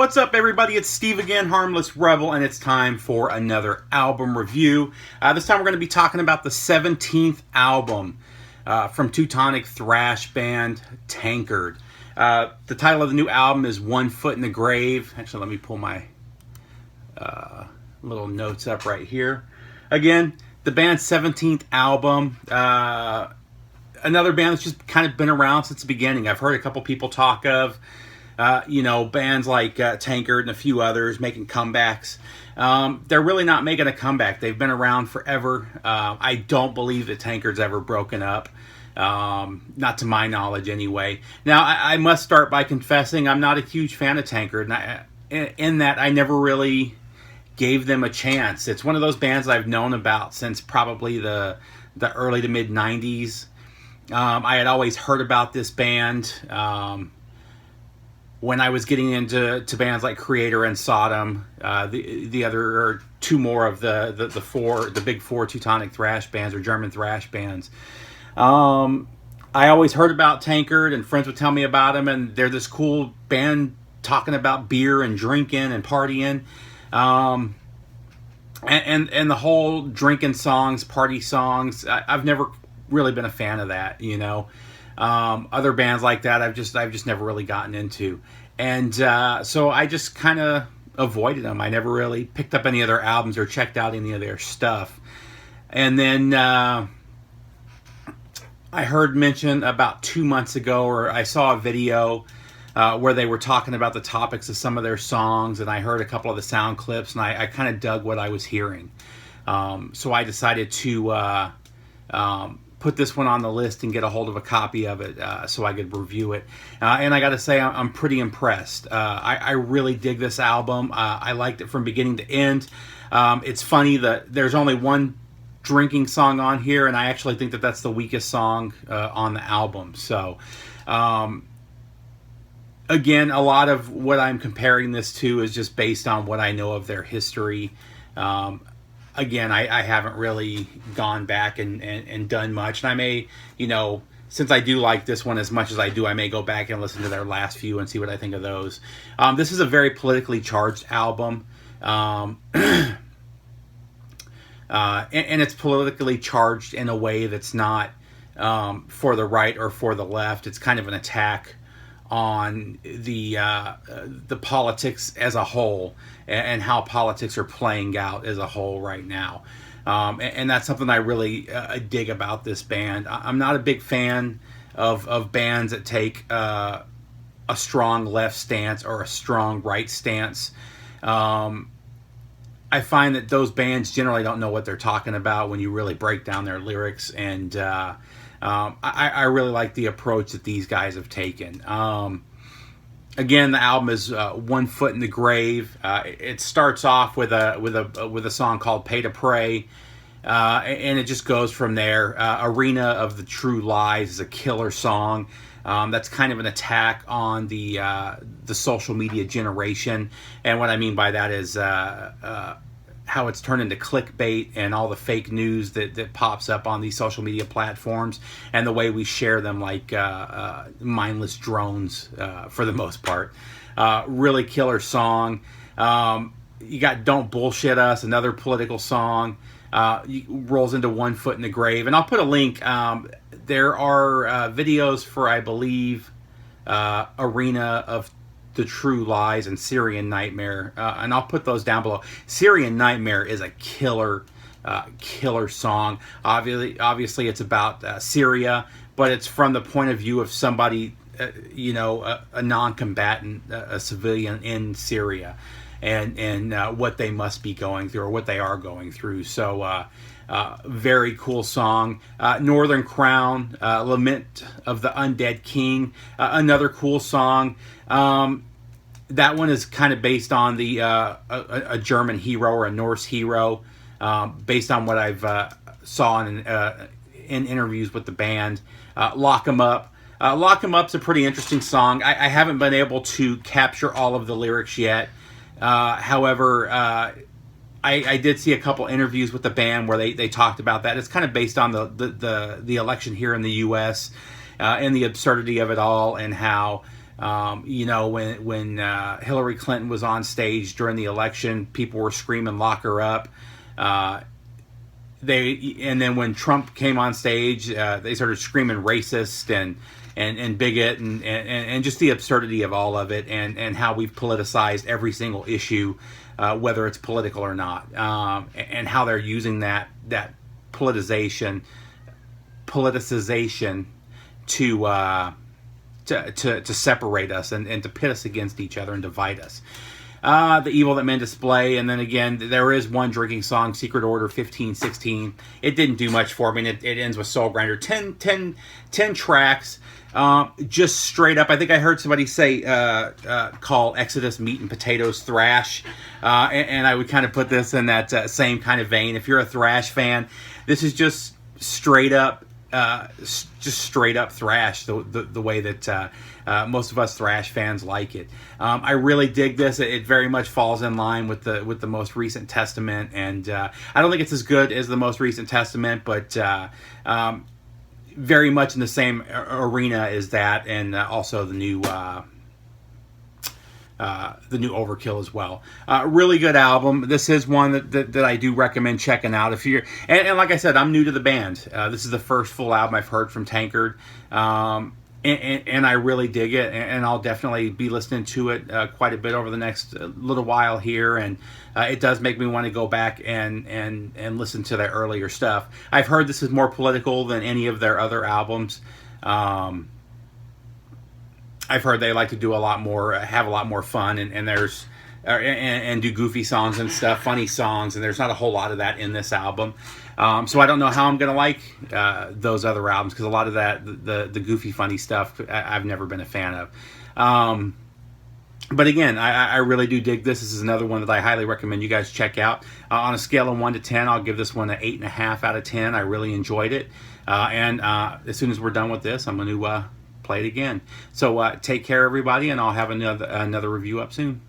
What's up, everybody? It's Steve again, Harmless Rebel, and it's time for another album review. This time we're going to be talking about the 17th album from Teutonic thrash band Tankard. The title of the new album is One Foot in the Grave. Actually, let me pull my little notes up right here. Again, the band's 17th album. Another band that's just kind of been around since the beginning. I've heard a couple people talk of bands like Tankard and a few others making comebacks. They're really not making a comeback. They've been around forever. I don't believe that Tankard's ever broken up. Not to my knowledge, anyway. Now, I must start by confessing I'm not a huge fan of Tankard, and in that I never really gave them a chance. It's one of those bands I've known about since probably the early to mid 90s. I had always heard about this band when I was getting into bands like Creator and Sodom, the other or two more of the big four Teutonic thrash bands or German thrash bands. I always heard about Tankard, and friends would tell me about them, and they're this cool band talking about beer and drinking and partying, and the whole drinking songs, party songs. I've never really been a fan of that, Other bands like that I've just never really gotten into, and so I just kind of avoided them. I never really picked up any other albums or checked out any of their stuff. And then I heard mention about 2 months ago, or I saw a video where they were talking about the topics of some of their songs, and I heard a couple of the sound clips, and I kind of dug what I was hearing. So I decided to put this one on the list and get a hold of a copy of it so I could review it. And I got to say, I'm pretty impressed. I really dig this album. I liked it from beginning to end. It's funny that there's only one drinking song on here, and I actually think that that's the weakest song on the album. So, again, a lot of what I'm comparing this to is just based on what I know of their history. Again, I haven't really gone back and done much. And I may, since I do like this one as much as I do, I may go back and listen to their last few and see what I think of those. This is a very politically charged album. And it's politically charged in a way that's not for the right or for the left. It's kind of an attack on the politics as a whole and how politics are playing out as a whole right now. And that's something I really dig about this band. I'm not a big fan of bands that take a strong left stance or a strong right stance. I find that those bands generally don't know what they're talking about when you really break down their lyrics, and I really like the approach that these guys have taken. Again, the album is One Foot in the Grave. It starts off with a song called Pay to Pray, and it just goes from there. Arena of the True Lies is a killer song. That's kind of an attack on the social media generation, and what I mean by that is how it's turned into clickbait and all the fake news that pops up on these social media platforms, and the way we share them like mindless drones for the most part. Really killer song. You got Don't Bullshit Us, another political song. Rolls into One Foot in the Grave, and I'll put a link. There are videos for, I believe, Arena of the True Lies and Syrian Nightmare, and I'll put those down below. Syrian Nightmare is a killer song. Obviously it's about Syria, but it's from the point of view of somebody, a non-combatant, a civilian in Syria, and what they must be going through, or what they are going through. So very cool song. Northern Crown, Lament of the Undead King, another cool song. That one is kind of based on a German hero or a Norse hero, based on what I've saw in interviews with the band. Lock 'Em Up. Lock 'Em Up's a pretty interesting song. I haven't been able to capture all of the lyrics yet. However, I did see a couple interviews with the band where they talked about that. It's kind of based on the election here in the U.S. And the absurdity of it all, and how You know, when Hillary Clinton was on stage during the election, people were screaming "Lock her up." And then when Trump came on stage, they started screaming "racist" and bigot and just the absurdity of all of it, and how we've politicized every single issue, whether it's political or not, and how they're using that politicization to separate us and to pit us against each other and divide us. The evil that men display, and then again, there is one drinking song, Secret Order 1516. It didn't do much for me. It ends with Soul Grinder. 10 tracks, just straight up. I think I heard somebody say, call Exodus Meat and Potatoes thrash, and I would kind of put this in that same kind of vein. If you're a thrash fan, this is just straight up thrash, the way that most of us thrash fans like it. I really dig this. It very much falls in line with the most recent Testament, and I don't think it's as good as the most recent Testament, but very much in the same arena as that, and also the new Overkill as well. Really good album. This is one that I do recommend checking out. If you're and like I said, I'm new to the band. This is the first full album I've heard from Tankard, and I really dig it. And I'll definitely be listening to it quite a bit over the next little while here. And it does make me want to go back and listen to their earlier stuff. I've heard this is more political than any of their other albums. I've heard they like to do a lot more, have a lot more fun, and there's and do goofy songs and stuff, funny songs, and there's not a whole lot of that in this album. So I don't know how I'm gonna like those other albums, because a lot of that, the goofy, funny stuff, I've never been a fan of. But again, I really do dig this. This is another one that I highly recommend you guys check out. On a scale of 1 to 10, I'll give this one an 8.5 out of 10. I really enjoyed it, and as soon as we're done with this, I'm going to play it again. So take care, everybody, and I'll have another review up soon.